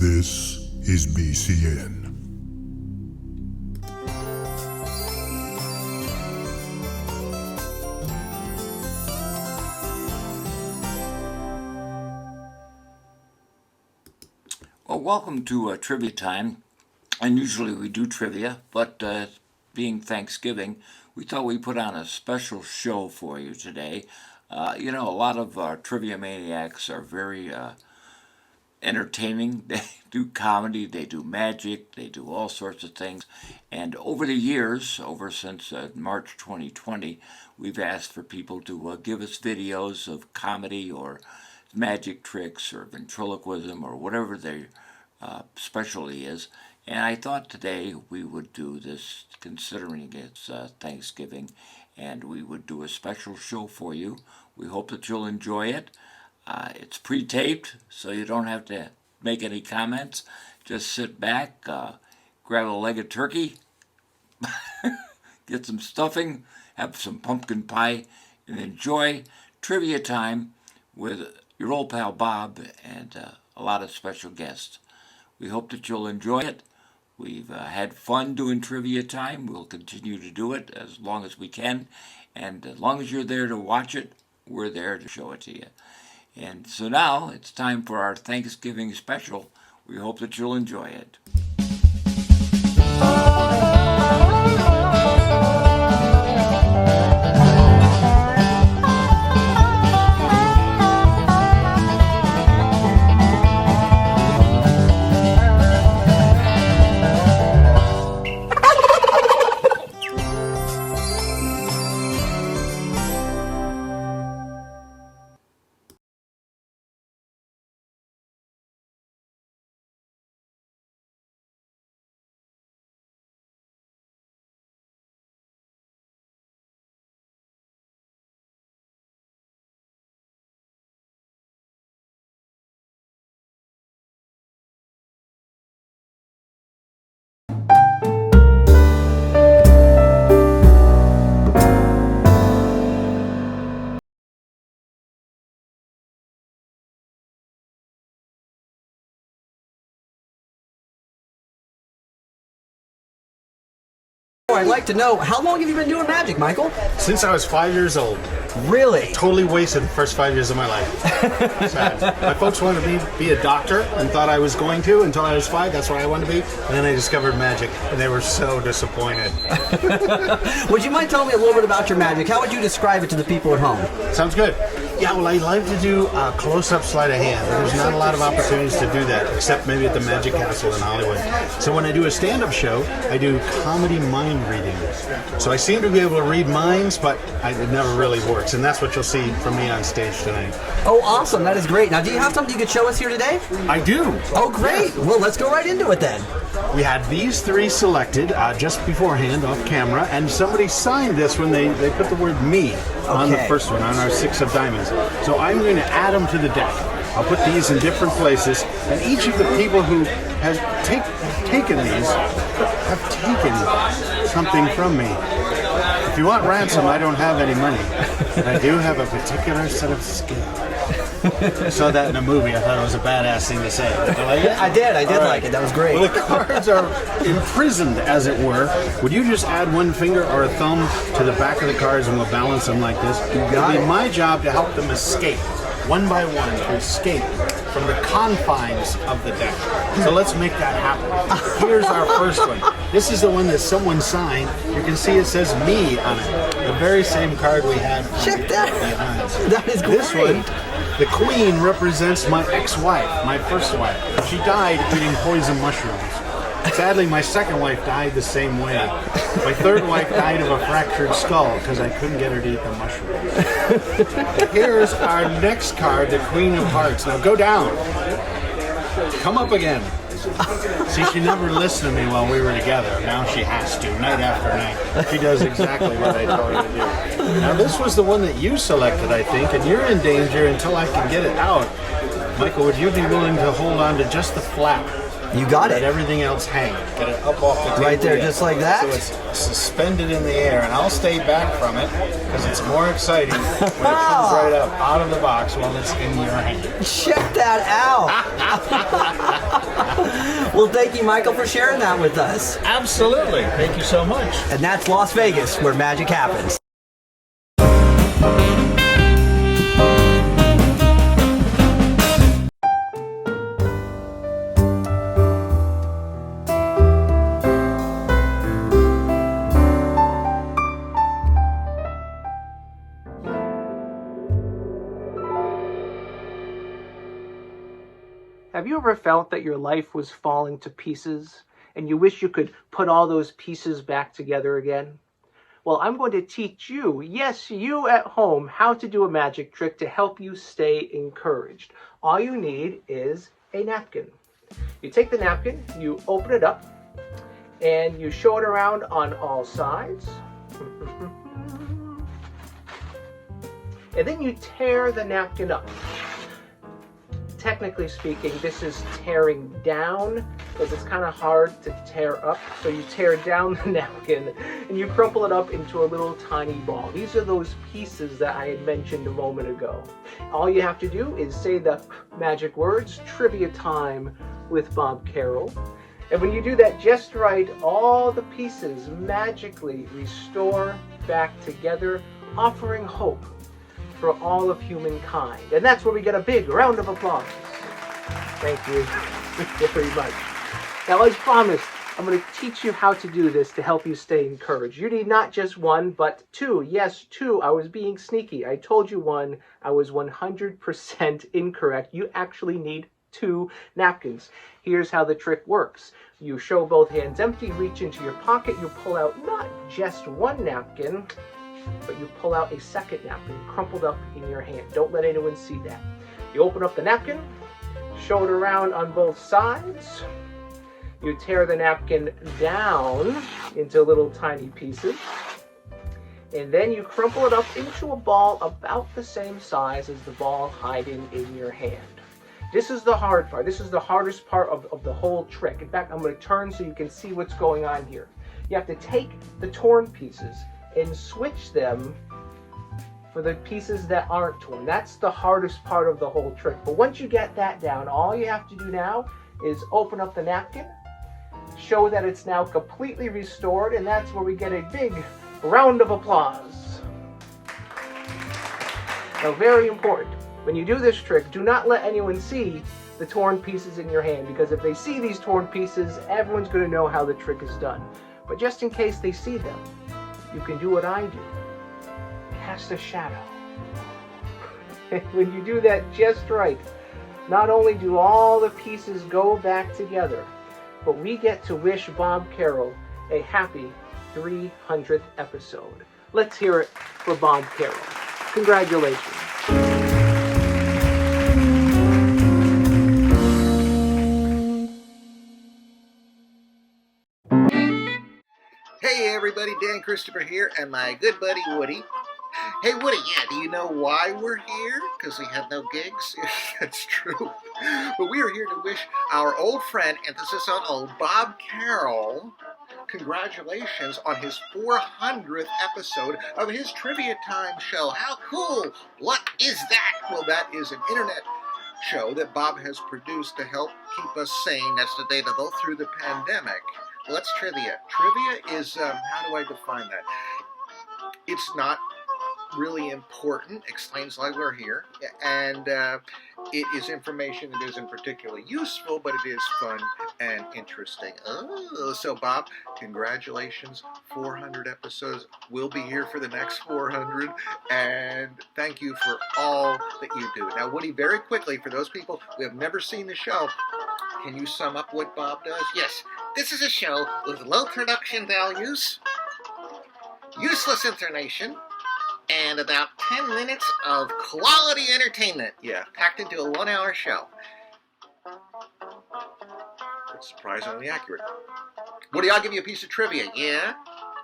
This is BCN. Well, welcome to Trivia Time. And usually we do trivia, but being Thanksgiving, we thought we'd put on a special show for you today. A lot of our trivia maniacs are very entertaining. They do comedy, they do magic, they do all sorts of things. And over the years, since March 2020, we've asked for people to give us videos of comedy or magic tricks or ventriloquism or whatever their specialty is. And I thought today we would do this, considering it's Thanksgiving, and we would do a special show for you. We hope that you'll enjoy it. It's pre-taped, so you don't have to make any comments. Just sit back, grab a leg of turkey, get some stuffing, have some pumpkin pie, and enjoy Trivia Time with your old pal Bob and a lot of special guests. We hope that you'll enjoy it. We've had fun doing Trivia Time. We'll continue to do it as long as we can. And as long as you're there to watch it, we're there to show it to you. And so now it's time for our Thanksgiving special. We hope that you'll enjoy it. I'd like to know, how long have you been doing magic, Michael? Since I was 5 years old. Really? Totally wasted the first 5 years of my life. Sad. My folks wanted me to be a doctor and thought I was going to until I was 5. That's what I wanted to be. And then I discovered magic, and they were so disappointed. Would you mind telling me a little bit about your magic? How would you describe it to the people at home? Sounds good. Yeah, well, I like to do a close-up sleight of hand. There's not a lot of opportunities to do that, except maybe at the Magic Castle in Hollywood. So when I do a stand-up show, I do comedy mind reading. So I seem to be able to read minds, but it never really works. And that's what you'll see from me on stage tonight. Oh, awesome. That is great. Now, do you have something you could show us here today? I do. Oh, great. Well, let's go right into it then. We had these three selected just beforehand off camera, and somebody signed this when they put the word me on the first one, on our 6 of diamonds. So I'm going to add them to the deck. I'll put these in different places, and each of the people who has taken these have taken something from me. If you want ransom, I don't have any money, but I do have a particular set of skills. I saw that in a movie. I thought it was a badass thing to say. Did you like it? I did like it. That was great. Well, the cards are imprisoned, as it were. Would you just add one finger or a thumb to the back of the cards and we'll balance them like this? It'll be my job to help them escape, one by one, to escape from the confines of the deck. So let's make that happen. Here's our first one. This is the one that someone signed. You can see it says me on it. The very same card we had. Check that. That is great. This one, the queen represents my ex-wife, my first wife. She died eating poison mushrooms. Sadly, my second wife died the same way. My third wife died of a fractured skull because I couldn't get her to eat the mushrooms. Here's our next card, the Queen of Hearts. Now go down. Come up again. See, she never listened to me while we were together. Now she has to, night after night. She does exactly what I told her to do. Now this was the one that you selected, I think, and you're in danger until I can get it out. Michael, would you be willing to hold on to just the flap You got Let it. everything else hang. Get it up off the table. Right there, again. just like that? So it's suspended in the air, and I'll stay back from it because it's more exciting when it comes right up out of the box while it's in your hand. Check that out. Well, thank you, Michael, for sharing that with us. Absolutely. Thank you so much. And that's Las Vegas, where magic happens. Have you ever felt that your life was falling to pieces and you wish you could put all those pieces back together again? Well, I'm going to teach you, yes, you at home, how to do a magic trick to help you stay encouraged. All you need is a napkin. You take the napkin, you open it up, and you show it around on all sides. And then you tear the napkin up. Technically speaking, this is tearing down because it's kind of hard to tear up. So you tear down the napkin and you crumple it up into a little tiny ball. These are those pieces that I had mentioned a moment ago. All you have to do is say the magic words, trivia time with Bob Carroll. And when you do that just right, all the pieces magically restore back together, offering hope for all of humankind. And that's where we get a big round of applause. Thank you very much. Now, as promised, I'm going to teach you how to do this to help you stay encouraged. You need not just one, but two. Yes, two. I was being sneaky. I told you one. I was 100% incorrect. You actually need 2 napkins. Here's how the trick works. You show both hands empty, reach into your pocket, you pull out not just one napkin, but you pull out a second napkin crumpled up in your hand. Don't let anyone see that. You open up the napkin, show it around on both sides. You tear the napkin down into little tiny pieces. And then you crumple it up into a ball about the same size as the ball hiding in your hand. This is the hard part. This is the hardest part of the whole trick. In fact, I'm going to turn so you can see what's going on here. You have to take the torn pieces and switch them for the pieces that aren't torn. That's the hardest part of the whole trick. But once you get that down, all you have to do now is open up the napkin, show that it's now completely restored, and that's where we get a big round of applause. Now, very important, when you do this trick, do not let anyone see the torn pieces in your hand, because if they see these torn pieces, everyone's going to know how the trick is done. But just in case they see them, you can do what I do. Cast a shadow. When you do that just right, not only do all the pieces go back together, but we get to wish Bob Carroll a happy 300th episode. Let's hear it for Bob Carroll. Congratulations. Hey everybody, Dan Christopher here, and my good buddy Woody. Hey Woody, yeah, do you know why we're here? Because we have no gigs? That's true. But we are here to wish our old friend, emphasis on old, Bob Carroll, congratulations on his 400th episode of his Trivia Time show. How cool! What is that? Well, that is an internet show that Bob has produced to help keep us sane. That's the day to go through the pandemic. Well, that's trivia. Trivia is, how do I define that? It's not really important, explains why we're here, and it is information that isn't particularly useful, but it is fun and interesting. Oh, so Bob, congratulations, 400 episodes. We'll be here for the next 400, and thank you for all that you do. Now, Woody, very quickly, for those people who have never seen the show, can you sum up what Bob does? Yes, this is a show with low production values, useless information, and about 10 minutes of quality entertainment. Yeah, packed into a 1-hour show. It's surprisingly accurate. Woody, I'll give you a piece of trivia, yeah?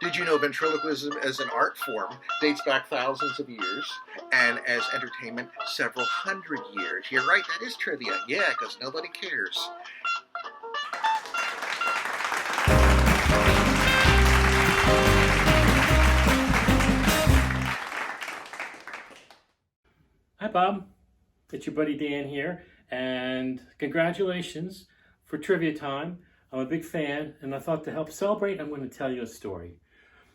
Did you know ventriloquism as an art form dates back thousands of years, and as entertainment, several hundred years? You're right, that is trivia. Yeah, because nobody cares. Bob? It's your buddy Dan here, and congratulations for trivia time. I'm a big fan, and I thought to help celebrate, I'm going to tell you a story.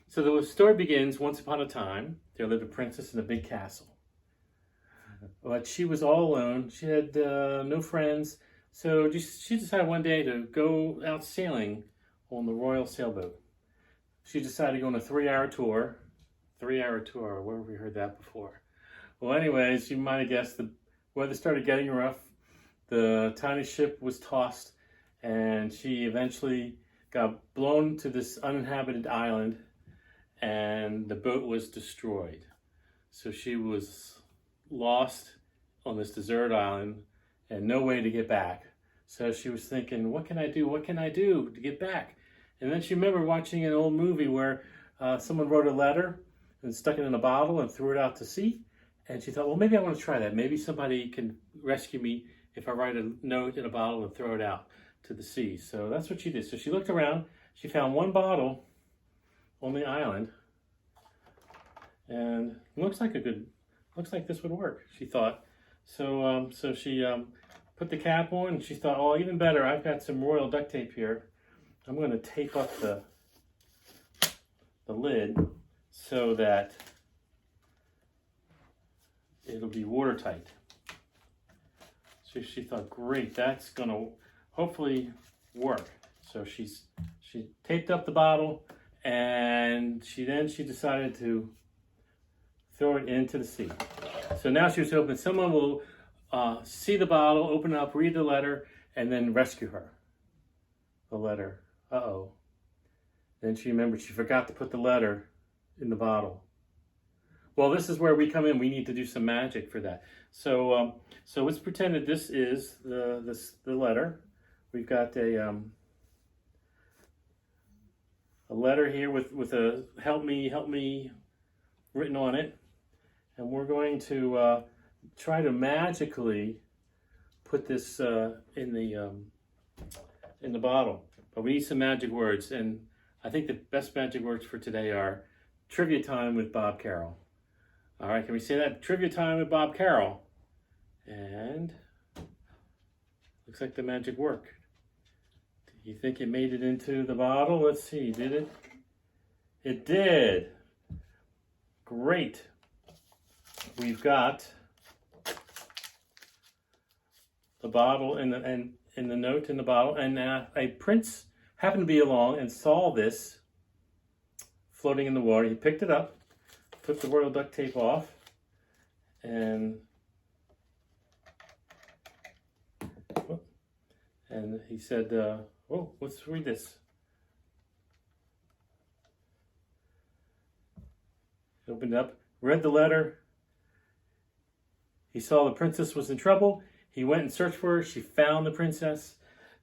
So the story begins, once upon a time, there lived a princess in a big castle. But she was all alone. She had no friends, so she decided one day to go out sailing on the royal sailboat. She decided to go on a 3-hour tour. 3-hour tour, where have we heard that before? Well, anyways, you might have guessed the weather started getting rough. The tiny ship was tossed, and she eventually got blown to this uninhabited island, and the boat was destroyed. So she was lost on this deserted island and no way to get back. So she was thinking, what can I do? What can I do to get back? And then she remembered watching an old movie where someone wrote a letter and stuck it in a bottle and threw it out to sea. And she thought, well, maybe I want to try that. Maybe somebody can rescue me if I write a note in a bottle and throw it out to the sea. So that's what she did. So she looked around. She found one bottle on the island. And looks like this would work, she thought. So she put the cap on, and she thought, oh, even better, I've got some royal duct tape here. I'm going to tape up the lid so that it'll be watertight. So she thought, great, that's going to hopefully work. So she taped up the bottle, and she decided to throw it into the sea. So now she was hoping someone will see the bottle, open it up, read the letter, and then rescue her. The letter. Uh-oh. Then she remembered she forgot to put the letter in the bottle. Well, this is where we come in. We need to do some magic for that. So let's pretend that this is the letter. We've got a letter here with a help me written on it. And we're going to try to magically put this in the bottle. But we need some magic words, and I think the best magic words for today are trivia time with Bob Carroll. All right, can we say that? Trivia time with Bob Carroll. And looks like the magic worked. Do you think it made it into the bottle? Let's see, did it? It did. Great. We've got the bottle and the note in the bottle, and a prince happened to be along and saw this floating in the water. He picked it up, took the royal duct tape off, and he said, "Oh, let's read this." He opened it up, read the letter. He saw the princess was in trouble. He went and searched for her. She found the princess.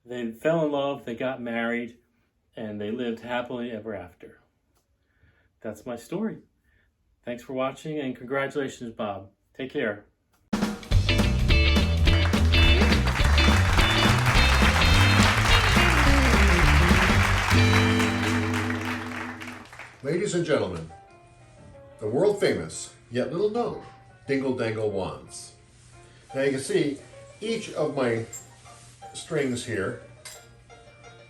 They fell in love. They got married. And they lived happily ever after. That's my story. Thanks for watching, and congratulations, Bob. Take care. Ladies and gentlemen, the world famous, yet little known, Dingle Dangle Wands. Now you can see each of my strings here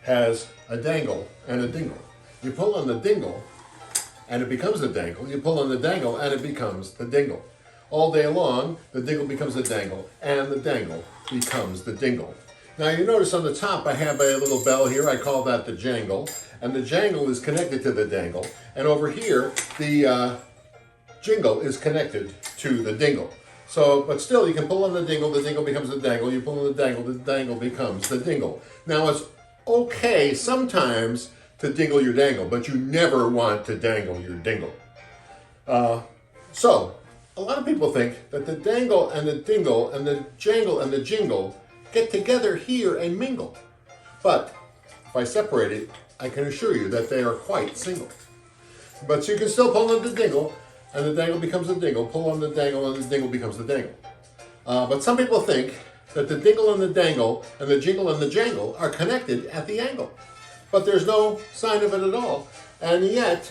has a dangle and a dingle. You pull on the dingle and it becomes the dangle. You pull on the dangle and it becomes the dingle. All day long, the dingle becomes the dangle and the dangle becomes the dingle. Now you notice on the top I have a little bell here. I call that the jangle. And the jangle is connected to the dangle. And over here, the jingle is connected to the dingle. So, but still, you can pull on the dingle becomes the dangle. You pull on the dangle becomes the dingle. Now, it's okay sometimes to dingle your dangle, but you never want to dangle your dingle. So, a lot of people think that the dangle and the dingle and the jangle and the jingle get together here and mingle. But if I separate it, I can assure you that they are quite single. But you can still pull on the dingle, and the dangle becomes the dingle, pull on the dangle, and the dingle becomes the dangle. But some people think that the dingle and the dangle and the jingle and the jangle are connected at the angle. But there's no sign of it at all. And yet,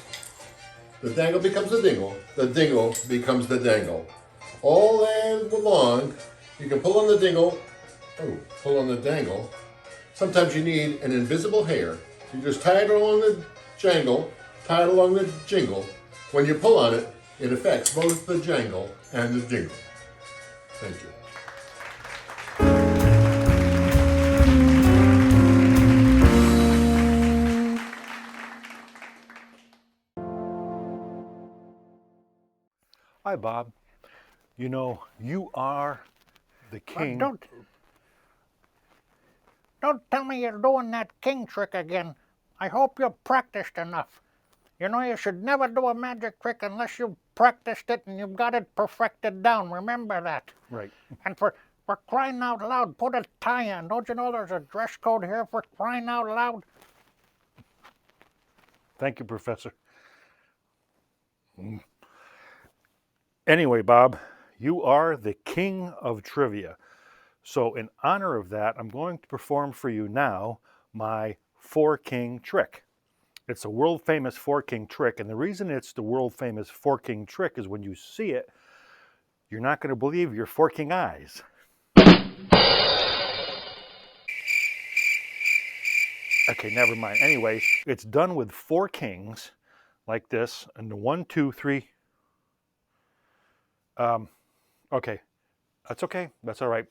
the dangle becomes the dingle becomes the dangle. all day long. You can pull on the dingle. Oh, pull on the dangle. Sometimes you need an invisible hair. You just tie it along the jangle, tie it along the jingle. When you pull on it, it affects both the jangle and the jingle. Thank you. Hi, Bob. You know, you are the king. Don't tell me you're doing that king trick again. I hope you've practiced enough. You know, you should never do a magic trick unless you've practiced it and you've got it perfected down. Remember that. Right. And for crying out loud, put a tie on. Don't you know there's a dress code here for crying out loud? Thank you, Professor. Anyway, Bob, you are the king of trivia. So in honor of that, I'm going to perform for you now my four-king trick. It's a world-famous four-king trick, and the reason it's the world-famous four-king trick is when you see it, you're not going to believe your four-king eyes. Okay, never mind. Anyway, it's done with four kings, like this, and the 1, 2, 3. Okay, that's okay. That's all right.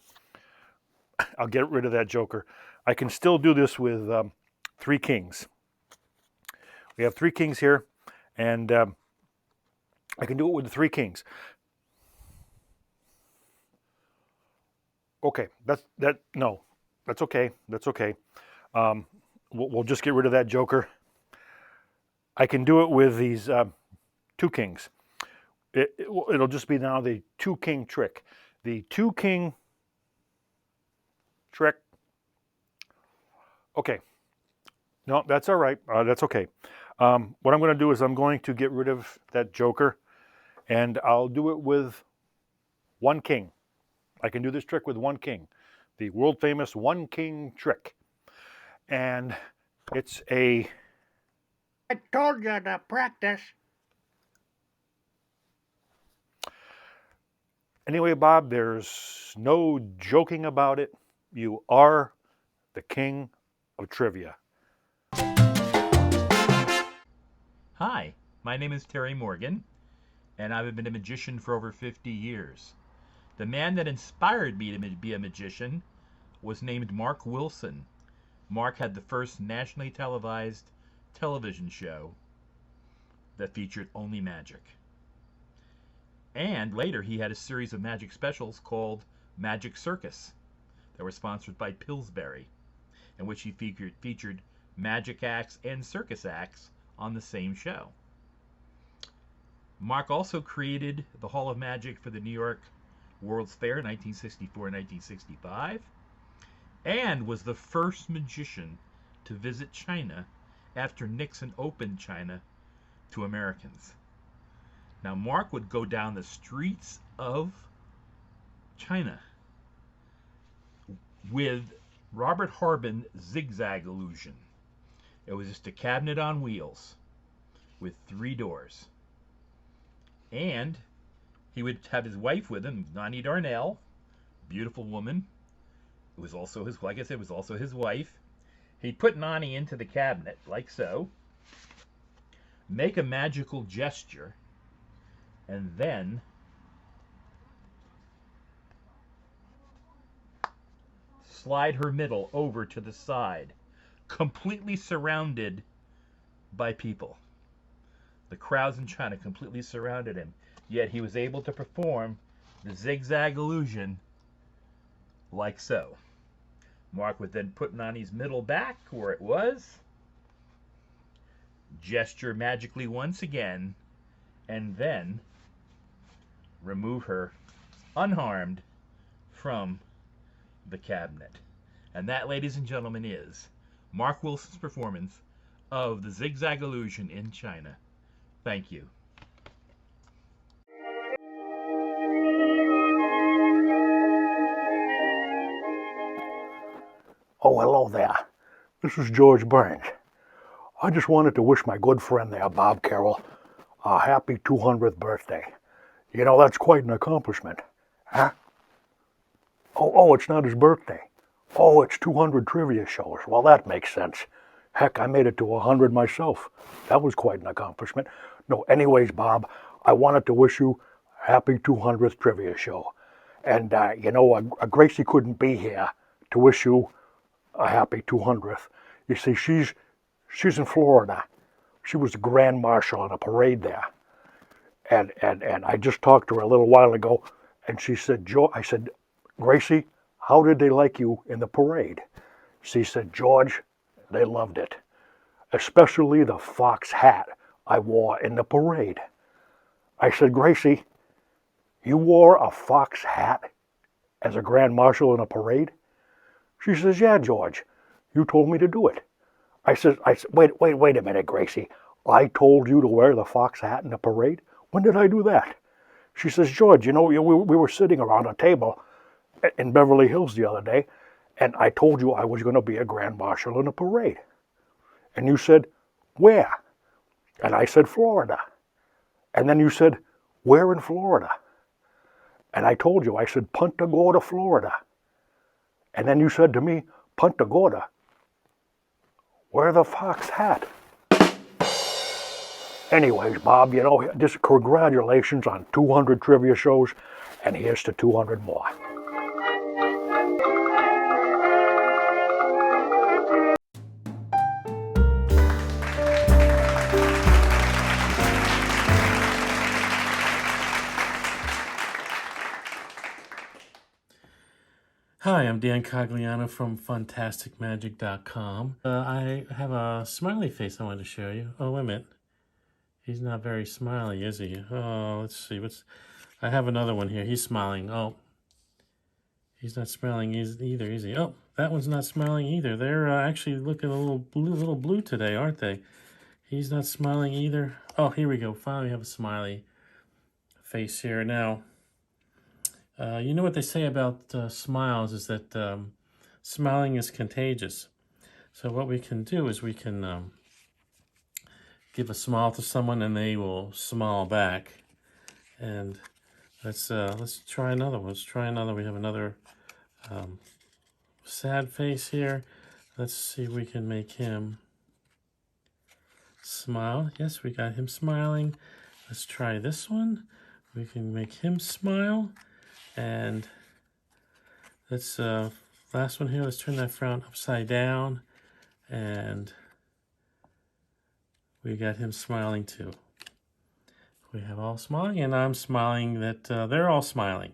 I'll get rid of that joker. I can still do this with three kings. We have three kings here, and I can do it with the three kings. Okay, no, that's okay. That's okay. We'll just get rid of that joker. I can do it with these two kings. It'll just be now the two-king trick. The two-king trick. Okay. No, that's all right. That's okay. What I'm going to do is I'm going to get rid of that joker, and I'll do it with one king. I can do this trick with one king. The world-famous one-king trick. And it's a... I told you to practice. Anyway, Bob, there's no joking about it. You are the king of trivia. Hi, my name is Terry Morgan, and I've been a magician for over 50 years. The man that inspired me to be a magician was named Mark Wilson. Mark had the first nationally televised television show that featured only magic. And later he had a series of magic specials called Magic Circus that were sponsored by Pillsbury, in which he featured magic acts and circus acts on the same show. Mark also created the Hall of Magic for the New York World's Fair in 1964 and 1965, and was the first magician to visit China after Nixon opened China to Americans. Now, Mark would go down the streets of China with Robert Harbin zigzag illusion. It was just a cabinet on wheels with 3 doors. And he would have his wife with him, Nani Darnell, beautiful woman. It was also his, like I said, it was also his wife. He'd put Nani into the cabinet, like so, make a magical gesture, and then slide her middle over to the side, completely surrounded by people. The crowds in China completely surrounded him, yet he was able to perform the zigzag illusion like so. Mark would then put Nani's middle back where it was, gesture magically once again, and then remove her unharmed from the cabinet. And that, ladies and gentlemen, is Mark Wilson's performance of the zigzag illusion in China. Thank you. Oh, hello there. This is George Burns. I just wanted to wish my good friend there, Bob Carroll, a happy 200th birthday. You know, that's quite an accomplishment. Huh? Oh, it's not his birthday. Oh, it's 200 trivia shows. Well, that makes sense. Heck, I made it to 100 myself. That was quite an accomplishment. No, anyways, Bob, I wanted to wish you a happy 200th trivia show. And, you know, Gracie couldn't be here to wish you a happy 200th. You see, she's in Florida. She was the Grand Marshal at a parade there. And I just talked to her a little while ago, and she said, I said, Gracie, how did they like you in the parade? She said, George, they loved it, especially the fox hat I wore in the parade. I said, Gracie, you wore a fox hat as a Grand Marshal in a parade? She says, yeah, George, you told me to do it. I said, wait a minute, Gracie. I told you to wear the fox hat in the parade? When did I do that? She says, George, you know, we were sitting around a table in Beverly Hills the other day, and I told you I was going to be a Grand Marshal in a parade. And you said, where? And I said, Florida. And then you said, where in Florida? And I told you, I said, Punta Gorda, Florida. And then you said to me, Punta Gorda, wear the fox hat. Anyways, Bob, you know, just congratulations on 200 trivia shows, and here's to 200 more. Hi, I'm Dan Cogliano from FantasticMagic.com. I have a smiley face I wanted to show you. Oh, wait a minute. He's not very smiley, is he? Oh, let's see. I have another one here. He's smiling. Oh, he's not smiling either, is he? Oh, that one's not smiling either. They're actually looking a little blue today, aren't they? He's not smiling either. Oh, here we go. Finally, we have a smiley face here. Now, you know what they say about smiles is that smiling is contagious. So what we can do is we can give a smile to someone and they will smile back. And let's try another one. Let's try another. We have another sad face here. Let's see if we can make him smile. Yes, we got him smiling. Let's try this one. We can make him smile. And let's last one here. Let's turn that frown upside down, and we got him smiling too. We have all smiling, and I'm smiling that they're all smiling.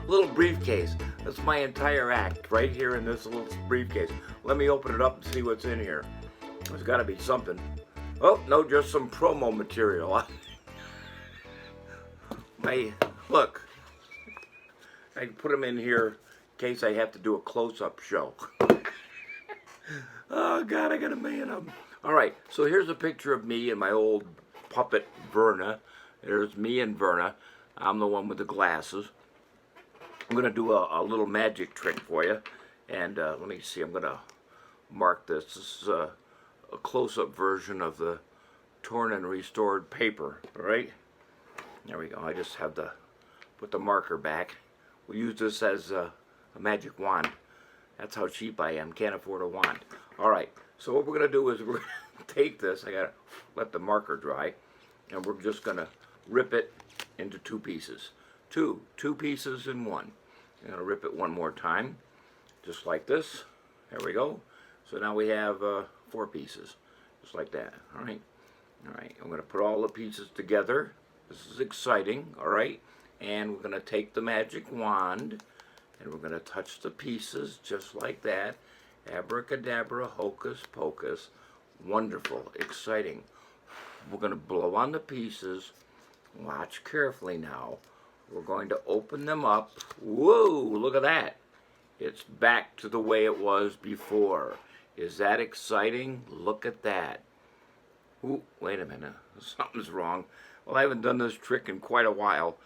Little briefcase. That's my entire act right here in this little briefcase. Let me open it up and see what's in here. There's got to be something. Oh, no, just some promo material. Look, I put them in here in case I have to do a close-up show. Oh, God, I got a million of them. All right, so here's a picture of me and my old puppet, Verna. There's me and Verna. I'm the one with the glasses. I'm going to do a little magic trick for you. And let me see, I'm going to mark this. This is a close-up version of the torn and restored paper, all right? There we go. I just have to put the marker back. We'll use this as a magic wand. That's how cheap I am. Can't afford a wand. All right, so what we're going to do is we're going to take this. I got to let the marker dry. And we're just going to rip it into two pieces. Two pieces in one. I'm going to rip it one more time, just like this. There we go. So now we have 4 pieces, just like that. All right. All right. I'm going to put all the pieces together. This is exciting. All right. And we're going to take the magic wand, and we're going to touch the pieces just like that. Abracadabra, hocus pocus. Wonderful. Exciting. We're going to blow on the pieces. Watch carefully now. We're going to open them up. Whoa, look at that. It's back to the way it was before. Is that exciting? Look at that. Ooh, wait a minute. Something's wrong. Well, I haven't done this trick in quite a while.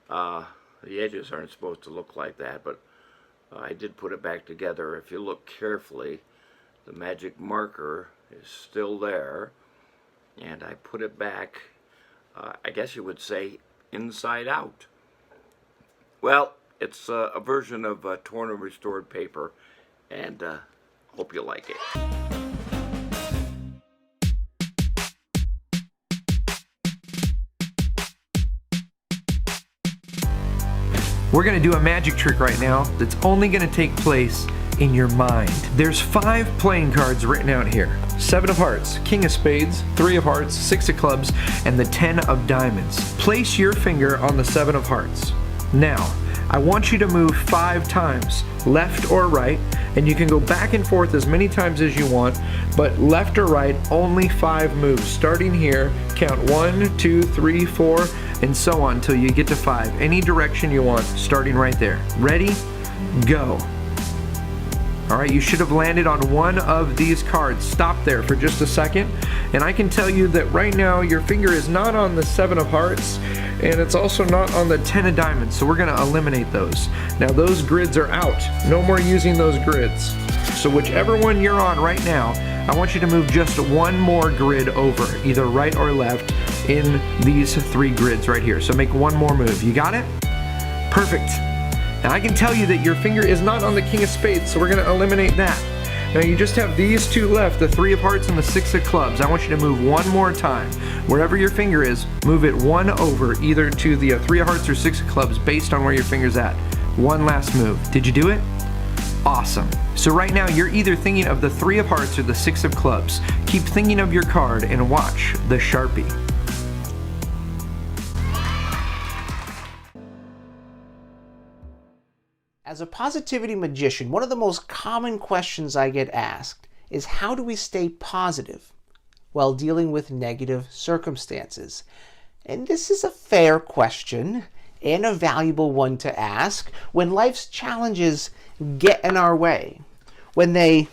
The edges aren't supposed to look like that, but I did put it back together. If you look carefully, the magic marker is still there, and I put it back, I guess you would say, inside out. Well, it's a version of torn and restored paper, and hope you like it. We're gonna do a magic trick right now that's only gonna take place in your mind. There's 5 playing cards written out here. 7 of hearts, king of spades, 3 of hearts, 6 of clubs, and the 10 of diamonds. Place your finger on the 7 of hearts. Now, I want you to move 5 times, left or right, and you can go back and forth as many times as you want, but left or right, only 5 moves. Starting here, count 1, 2, 3, 4, and so on until you get to 5. Any direction you want, starting right there. Ready? Go. Alright, you should have landed on one of these cards. Stop there for just a second, and I can tell you that right now your finger is not on the 7 of hearts, and it's also not on the 10 of diamonds, so we're going to eliminate those. Now those grids are out. No more using those grids. So whichever one you're on right now, I want you to move just one more grid over, either right or left, in these 3 grids right here. So make one more move. You got it? Perfect. Now I can tell you that your finger is not on the king of spades, so we're going to eliminate that. Now you just have these 2 left, the 3 of hearts and the 6 of clubs. I want you to move one more time. Wherever your finger is, move it one over, either to the 3 of hearts or 6 of clubs, based on where your finger's at. One last move. Did you do it? Awesome. So right now you're either thinking of the 3 of hearts or the 6 of clubs. Keep thinking of your card and watch the Sharpie. As a positivity magician, one of the most common questions I get asked is how do we stay positive while dealing with negative circumstances? And this is a fair question and a valuable one to ask when life's challenges get in our way, when they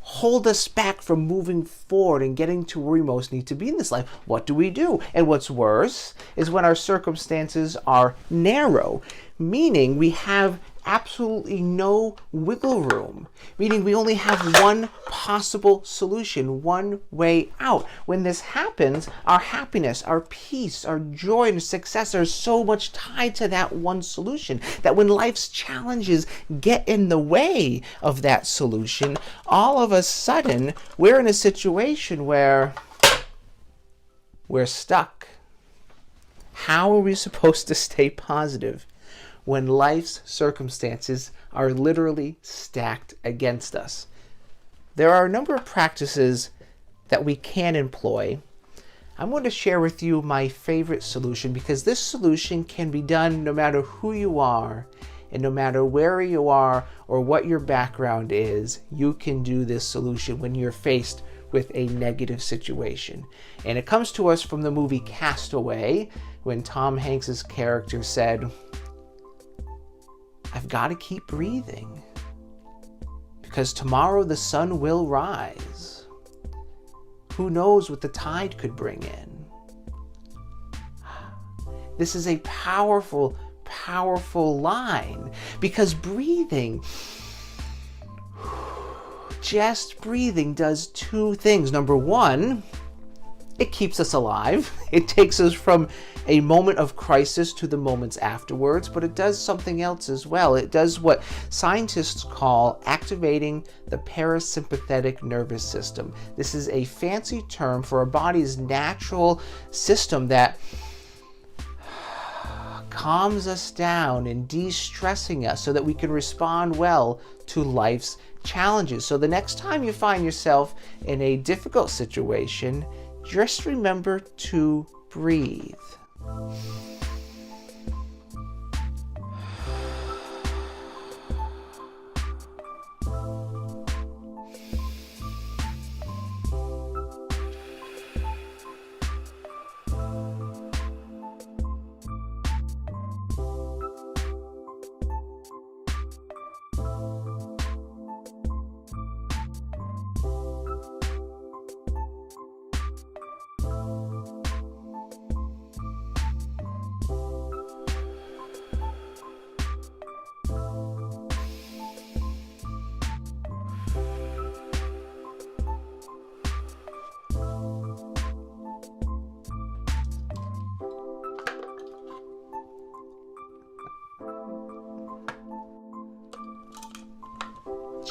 hold us back from moving forward and getting to where we most need to be in this life. What do we do? And what's worse is when our circumstances are narrow, meaning we have absolutely no wiggle room, meaning we only have one possible solution, one way out. When this happens, our happiness, our peace, our joy, and success are so much tied to that one solution that when life's challenges get in the way of that solution, all of a sudden we're in a situation where we're stuck. How are we supposed to stay positive when life's circumstances are literally stacked against us? There are a number of practices that we can employ. I'm going to share with you my favorite solution because this solution can be done no matter who you are and no matter where you are or what your background is. You can do this solution when you're faced with a negative situation. And it comes to us from the movie Castaway, when Tom Hanks's character said, I've got to keep breathing because tomorrow the sun will rise. Who knows what the tide could bring in? This is a powerful, powerful line because breathing, just breathing does 2 things. Number 1, it keeps us alive. It takes us from a moment of crisis to the moments afterwards, but it does something else as well. It does what scientists call activating the parasympathetic nervous system. This is a fancy term for our body's natural system that calms us down and de-stressing us so that we can respond well to life's challenges. So the next time you find yourself in a difficult situation, just remember to breathe.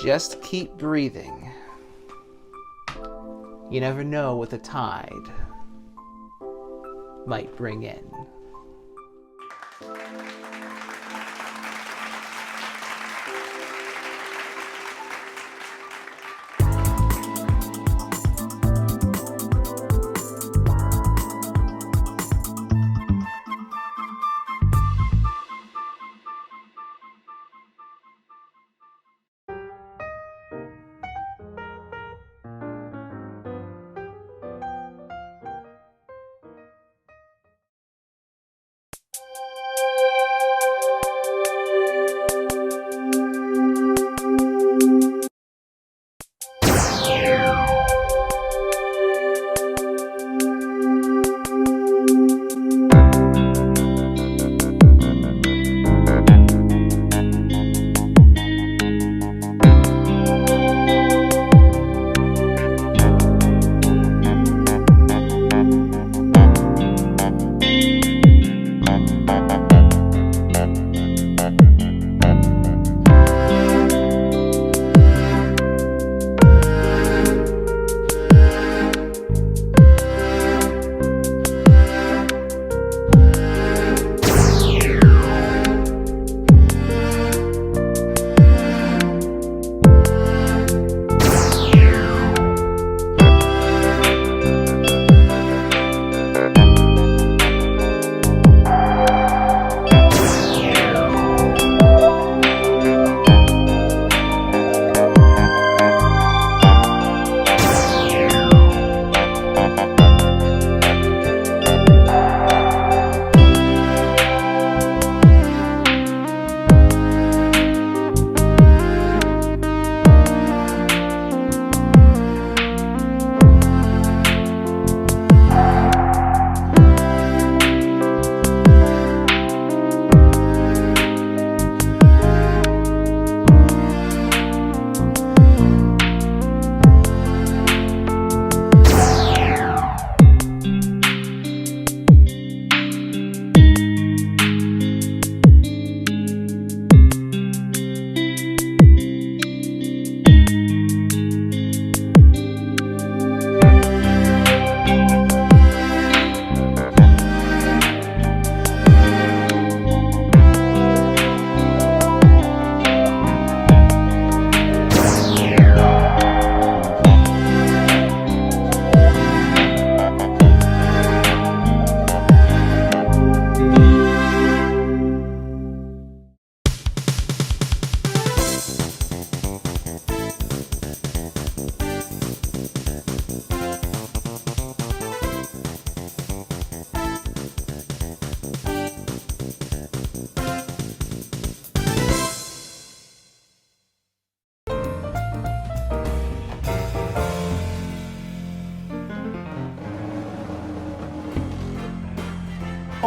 Just keep breathing. You never know what the tide might bring in.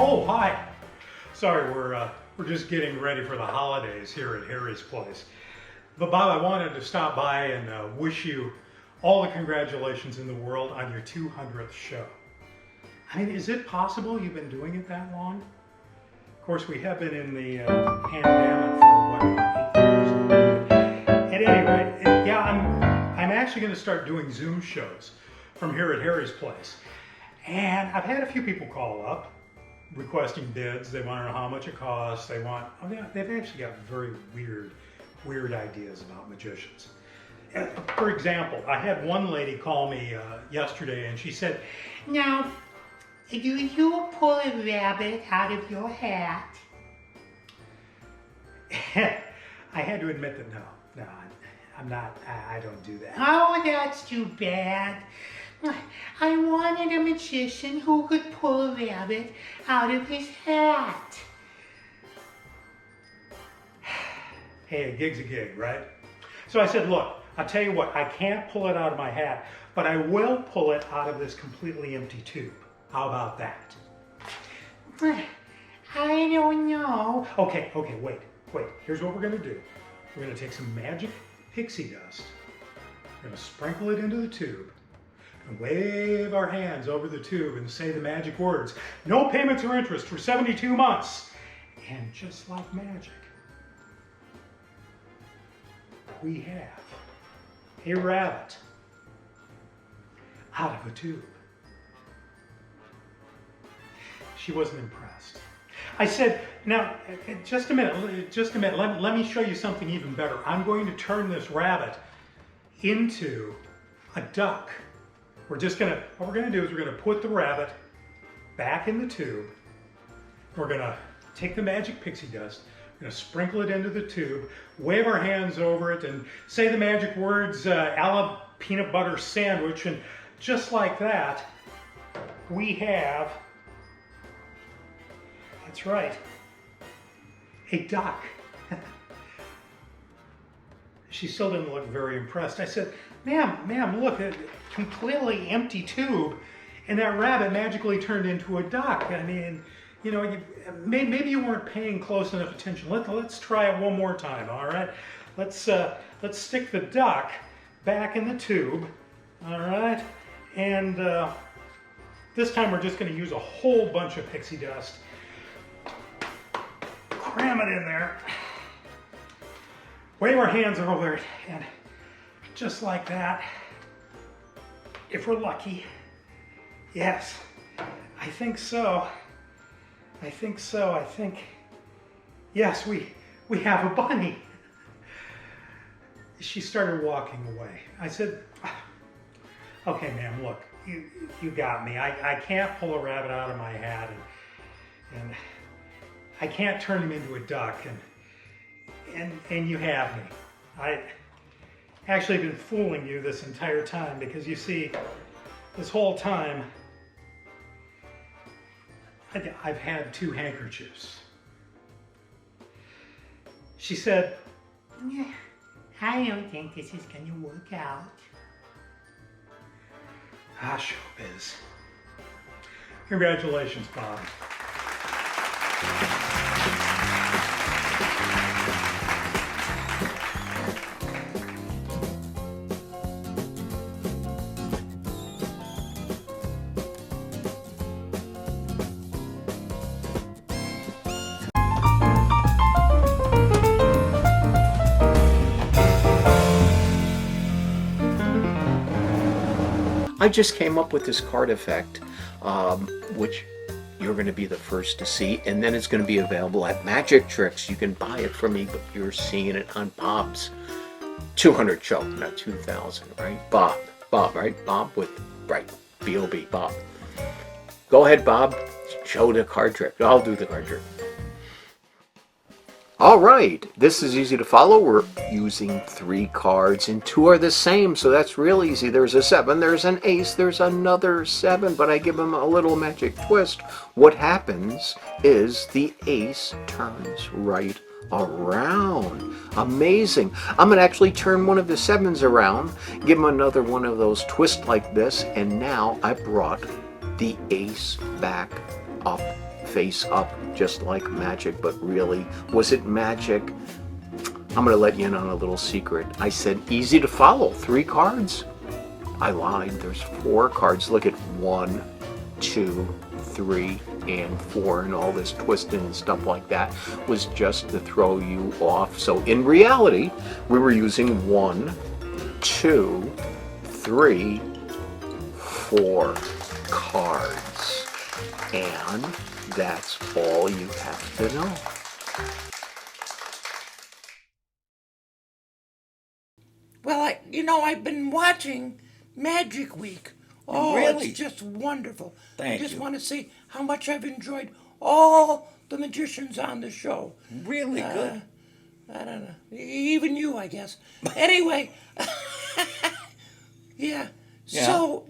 Oh, hi. Sorry, we're just getting ready for the holidays here at Harry's place. But Bob, I wanted to stop by and wish you all the congratulations in the world on your 200th show. I mean, is it possible you've been doing it that long? Of course, we have been in the pandemic for what, about 8 years? At any rate, yeah, I'm actually going to start doing Zoom shows from here at Harry's place. And I've had a few people call up requesting bids. They want to know how much it costs. They've actually got very weird ideas about magicians. For example, I had one lady call me yesterday and she said, "Now, do you pull a rabbit out of your hat?" I had to admit that no, I'm not, I don't do that. Oh, that's too bad. I wanted a magician who could pull a rabbit out of his hat. Hey, a gig's a gig, right? So I said, look, I'll tell you what, I can't pull it out of my hat, but I will pull it out of this completely empty tube. How about that? I don't know. Okay, wait. Here's what we're gonna do. We're gonna take some magic pixie dust. We're gonna sprinkle it into the tube and wave our hands over the tube and say the magic words. No payments or interest for 72 months. And just like magic, we have a rabbit out of a tube. She wasn't impressed. I said, now, just a minute, let me show you something even better. I'm going to turn this rabbit into a duck. What we're gonna do is we're gonna put the rabbit back in the tube. We're gonna take the magic pixie dust, we're gonna sprinkle it into the tube, wave our hands over it, and say the magic words, a la peanut butter sandwich, and just like that, we have, that's right, a duck. She still didn't look very impressed. I said, ma'am, look, a completely empty tube, and that rabbit magically turned into a duck. I mean, you know, maybe you weren't paying close enough attention. Let's try it one more time, all right? Let's stick the duck back in the tube, all right? And this time we're just going to use a whole bunch of pixie dust. Cram it in there. Wave our hands over it, and just like that, if we're lucky, yes, I think so. Yes, we have a bunny. She started walking away. I said, okay, ma'am, look, you got me. I can't pull a rabbit out of my hat, and I can't turn him into a duck, and you have me. I actually been fooling you this entire time, because you see, this whole time, I've had 2 handkerchiefs. She said, Yeah, I don't think this is gonna work out. Showbiz. Congratulations, Bob. I just came up with this card effect, which you're going to be the first to see, and then it's going to be available at Magic Tricks. You can buy it from me, but you're seeing it on Bob's 200 show, not 2000, right? Bob, right? Bob with, right, B-O-B, Bob. Go ahead, Bob, show the card trick. I'll do the card trick. All right, this is easy to follow. We're using 3 cards, and 2 are the same, so that's real easy. There's a 7, there's an ace, there's another 7, but I give them a little magic twist. What happens is the ace turns right around. Amazing. I'm going to actually turn one of the 7s around, give them another one of those twists like this, and now I brought the ace back up, face up, just like magic. But really, was it magic? I'm going to let you in on a little secret. I said easy to follow, 3 cards. I lied. There's 4 cards. Look at 1, 2, 3, and 4, and all this twisting and stuff like that was just to throw you off. So in reality, we were using 1, 2, 3, 4 cards, and that's all you have to know. Well, I've been watching Magic Week. Oh, really? It's just wonderful. Thank I just you. want to say how much I've enjoyed all the magicians on the show. Really good. I don't know. Even you, I guess. Anyway. Yeah. Yeah. So,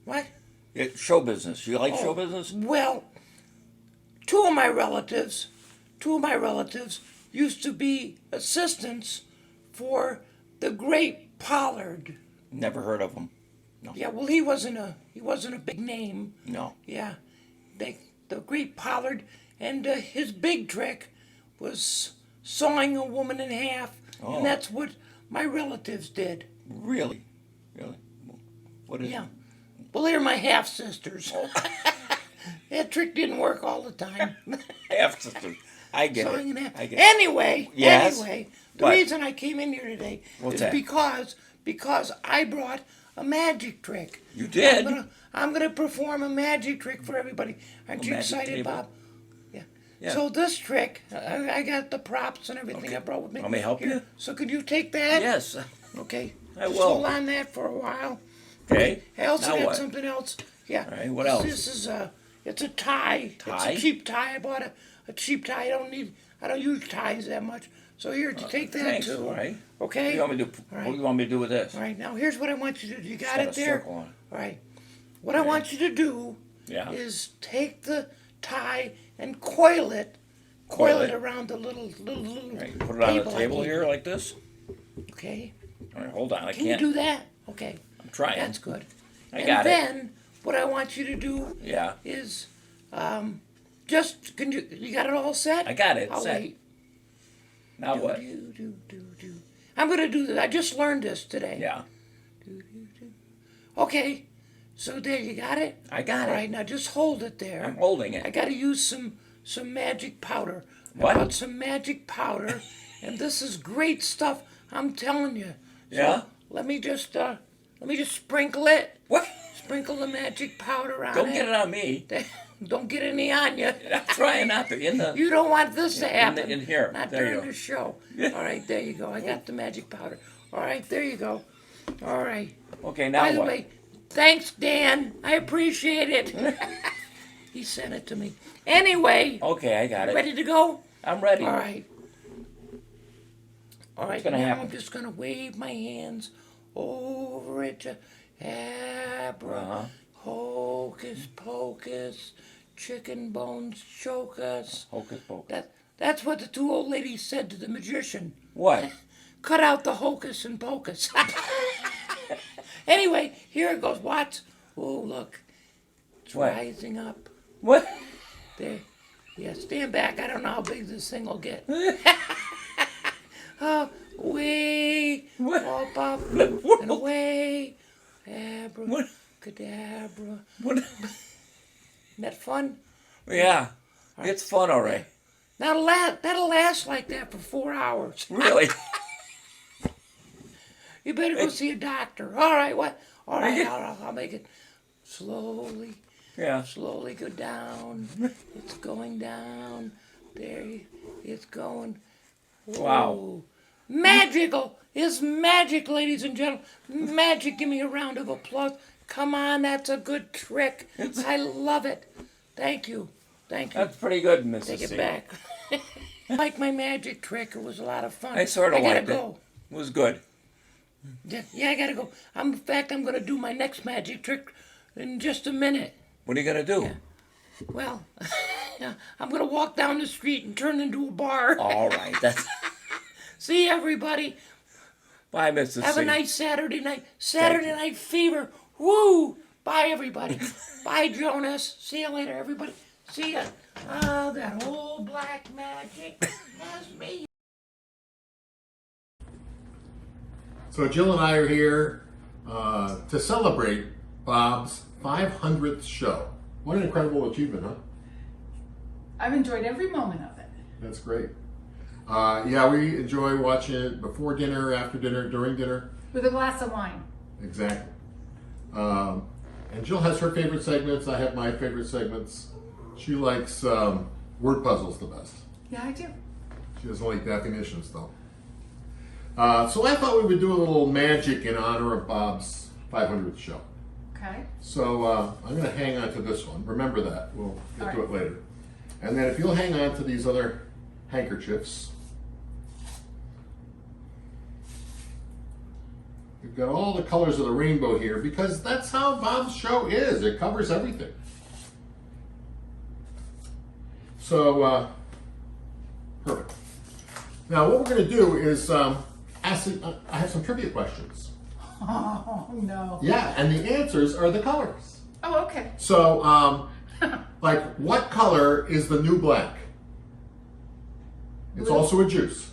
what? Show business. You like show business? Well, two of my relatives used to be assistants for the great Pollard. Never heard of him. No. Yeah, well, he wasn't a big name. No. Yeah, the great Pollard, and his big trick was sawing a woman in half, and that's what my relatives did. Really? Really? What is Yeah. it? Well, they're my half sisters. That trick didn't work all the time. Half sisters. I get it. sawing in half. I get it. Anyway, Yes? the What? reason I came in here today What's is that? because I brought a magic trick. You did? I'm gonna perform a magic trick for everybody. Aren't you magic excited, table? Bob? Yeah. So this trick, I got the props and everything Okay. I brought with me. Want me to help you? So could you take that? Yes. Okay. I Just will. hold on that for a while. Okay. I also Now got what? something else. Yeah. All right, what else? This is it's a tie. Tie? It's a cheap tie. I bought a cheap tie. I don't use ties that much. So here, take that Thanks. too. All right. Okay. What do you want me to do? All right. What do you want me to do with this? All right. Now here's what I want you to do. You got got it a there. circle on it. All right. What I want you to do Yeah. is take the tie and coil it. Coil it? around the little. Right. Put it on the I table gave here you. like this. Okay. All right. Hold on. I Can can't. you do that? Okay. I'm trying. That's good. I got and then what I want you to do Yeah. is just can you got it all set? I got it I'll set. wait. Now what? Do. I'm gonna do this. I just learned this today. Yeah. Okay. So there you got it? I got it. All right, now just hold it there. I'm holding it. I gotta use some magic powder. What? I bought some magic powder, and this is great stuff. I'm telling you. So Yeah? Let me just sprinkle it. What? Sprinkle the magic powder on it. Don't get it on me. Don't get any on you. I'm trying not to. In the. You don't want this to happen. in here. Not There you during go. the show. All right, there you go. I got the magic powder. All right, there you go. All right. Okay. Now By the what? way, thanks, Dan. I appreciate it. He sent it to me. Anyway. Okay, I got it. Ready to go? I'm ready. All right. All right. gonna Now happen? I'm just gonna wave my hands over it. Abra, hocus pocus, chicken bones choke us. Hocus pocus. That's what the two old ladies said to the magician. What? Cut out the hocus and pocus. Anyway, here it goes. Watch. Oh, look. It's What? rising up. What? There. Yeah, stand back. I don't know how big this thing will get. Way up, up, and away. Abracadabra. What? Isn't that fun? Yeah. It's fun, all right. That'll last like that for 4 hours. Really? You better go see a doctor. All right, what? All right, I'll make it slowly. Yeah. Slowly go down. It's going down. There, it's going. Whoa. Wow. Magical! It's magic, ladies and gentlemen. Magic. Give me a round of applause. Come on, that's a good trick. I love it. Thank you. Thank you. That's pretty good, Mrs. Take it C. back. I like my magic trick. It was a lot of fun. I sort of I gotta liked go. it. It was good. Yeah, I gotta go. In fact, I'm gonna do my next magic trick in just a minute. What are you gonna do? Well, I'm gonna walk down the street and turn into a bar. All right. That's. See everybody. Bye, Mrs. Have C. a nice Saturday night. Saturday night fever. Woo! Bye, everybody. Bye, Jonas. See you later, everybody. See ya. Oh, that old black magic has me. So Jill and I are here to celebrate Bob's 500th show. What an incredible achievement, huh? I've enjoyed every moment of it. That's great. Yeah, we enjoy watching it before dinner, after dinner, during dinner. With a glass of wine. Exactly. And Jill has her favorite segments. I have my favorite segments. She likes word puzzles the best. Yeah, I do. She doesn't like definitions, though. So I thought we would do a little magic in honor of Bob's 500th show. Okay. So I'm going to hang on to this one. Remember that. We'll get to it later. And then if you'll hang on to these other handkerchiefs. We've got all the colors of the rainbow here because that's how Bob's show is. It covers everything. So, perfect. Now what we're going to do is I have some trivia questions. Oh, no. Yeah, and the answers are the colors. Oh, okay. So, like, what color is the new black? It's Blue. also a juice.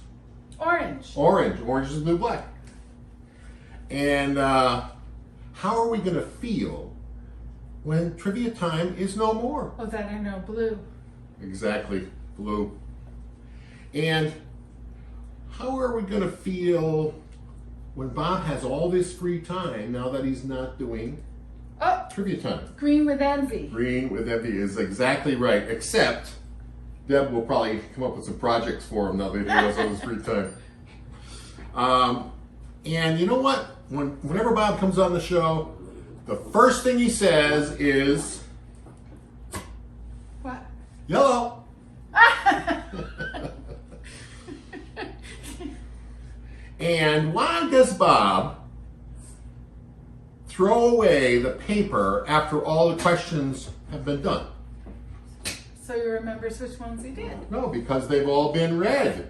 Orange. Orange. Orange is the new black. And how are we going to feel when trivia time is no more? Oh, that I know. Blue. Exactly. Blue. And how are we going to feel when Bob has all this free time now that he's not doing trivia time? Green with envy. Green with envy is exactly right, except Deb will probably come up with some projects for him now that he has all this free time. And you know what? Whenever Bob comes on the show, the first thing he says is, What? yellow. And why does Bob throw away the paper after all the questions have been done? So he remembers which ones he did. No, because they've all been read.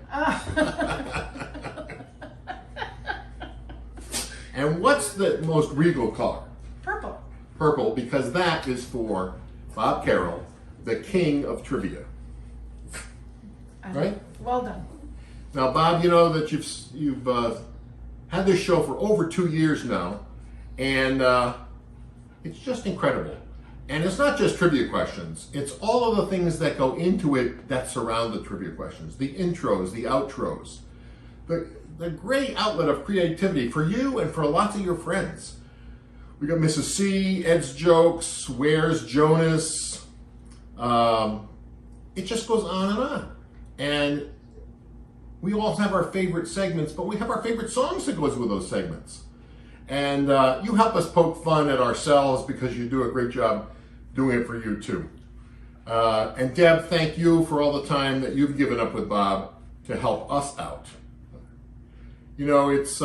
And what's the most regal color? Purple. Purple, because that is for Bob Carroll, the king of trivia. Right? Well done. Now, Bob, you know that you've had this show for over 2 years now, and it's just incredible. And it's not just trivia questions. It's all of the things that go into it that surround the trivia questions. The intros, the outros. The great outlet of creativity for you and for lots of your friends. We got Mrs. C, Ed's Jokes, Where's Jonas. It just goes on and on. And we all have our favorite segments, but we have our favorite songs that goes with those segments. And you help us poke fun at ourselves because you do a great job doing it for you too. And Deb, thank you for all the time that you've given up with Bob to help us out. You know, it's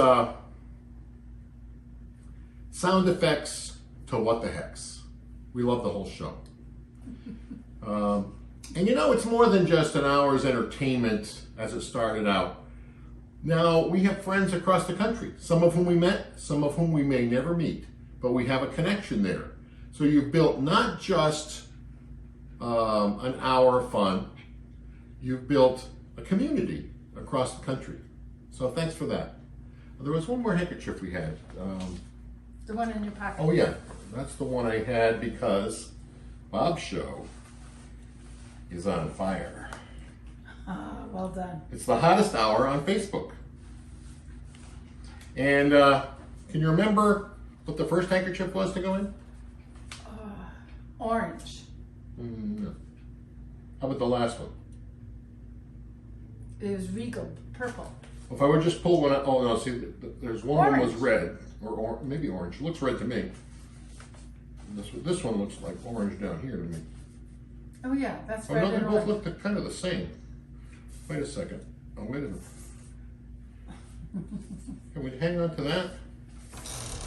sound effects to what the hex. We love the whole show. And you know, it's more than just an hour's entertainment as it started out. Now, we have friends across the country, some of whom we met, some of whom we may never meet, but we have a connection there. So you've built not just an hour of fun, you've built a community across the country. So thanks for that. There was one more handkerchief we had. The one in your pocket. Oh yeah, that's the one I had because Bob's show is on fire. Well done. It's the hottest hour on Facebook. And can you remember what the first handkerchief was to go in? Orange. No. How about the last one? It was regal. Purple. If I would just pull one out, oh no, see, there's one that was Orange. red, or maybe orange. It looks red to me. This one looks like orange down here to me. Oh yeah, that's Oh red no, they and both orange. look kind of the same. Wait a second. Oh, wait a minute. Can we hang on to that?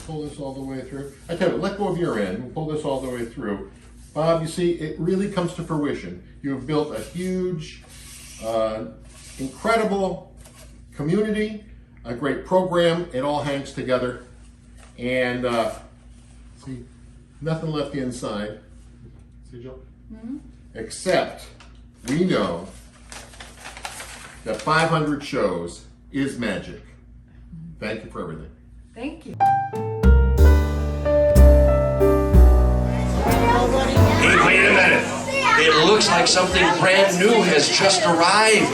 Pull this all the way through. I tell you, let go of your end. We'll pull this all the way through. Bob, you see, it really comes to fruition. You've built a huge, incredible community, a great program. It all hangs together. And see, nothing left inside. See, Joe? Mm-hmm. Except we know that 500 shows is magic. Thank you for everything. Thank you. Hey, wait a minute. It looks like something brand new has just arrived.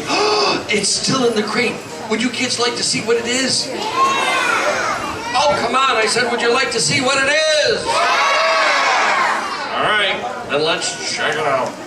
It's still in the crate. Would you kids like to see what it is? Oh, come on. I said, would you like to see what it is? All right, then let's check it out.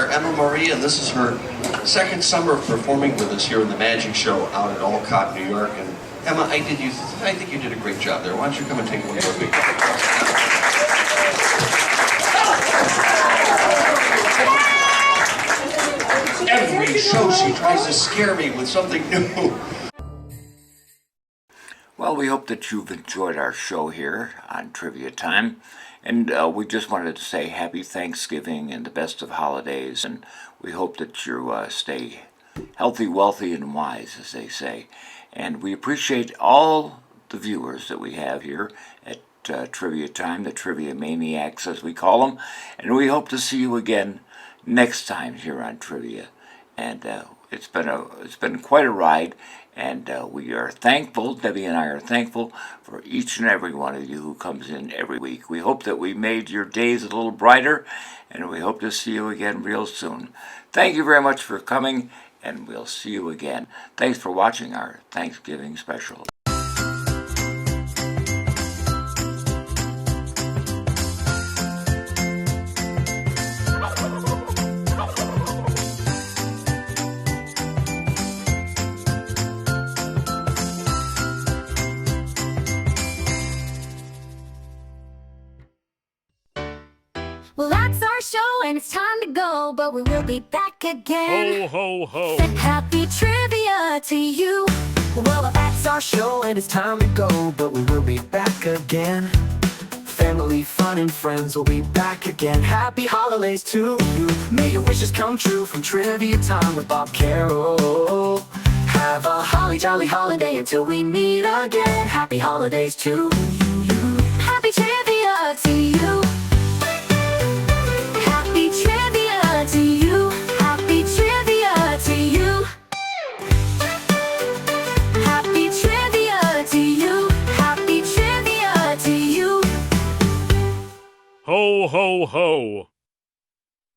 daughter, Emma Marie, and this is her second summer of performing with us here in the Magic Show out at Olcott, New York. And Emma, I think you did a great job there. Why don't you come and take one with me? Every show she tries to scare me with something new. Well, we hope that you've enjoyed our show here on Trivia Time. And we just wanted to say happy Thanksgiving and the best of holidays. And we hope that you stay healthy, wealthy, and wise, as they say. And we appreciate all the viewers that we have here at Trivia Time, the Trivia Maniacs, as we call them. And we hope to see you again next time here on Trivia. And it's been quite a ride. And we are thankful, Debbie and I are thankful for each and every one of you who comes in every week. We hope that we made your days a little brighter, and we hope to see you again real soon. Thank you very much for coming, and we'll see you again. Thanks for watching our Thanksgiving special. Well, that's our show, and it's time to go, but we will be back again. Ho, ho, ho. Happy trivia to you. Well, that's our show, and it's time to go, but we will be back again. Family, fun, and friends will be back again. Happy holidays to you. May your wishes come true from Trivia Time with Bob Carroll. Have a holly jolly holiday until we meet again. Happy holidays to you. Happy trivia to you. Happy trivia to you. Happy trivia to you. Happy trivia to you. Happy trivia to you. Ho, ho, ho.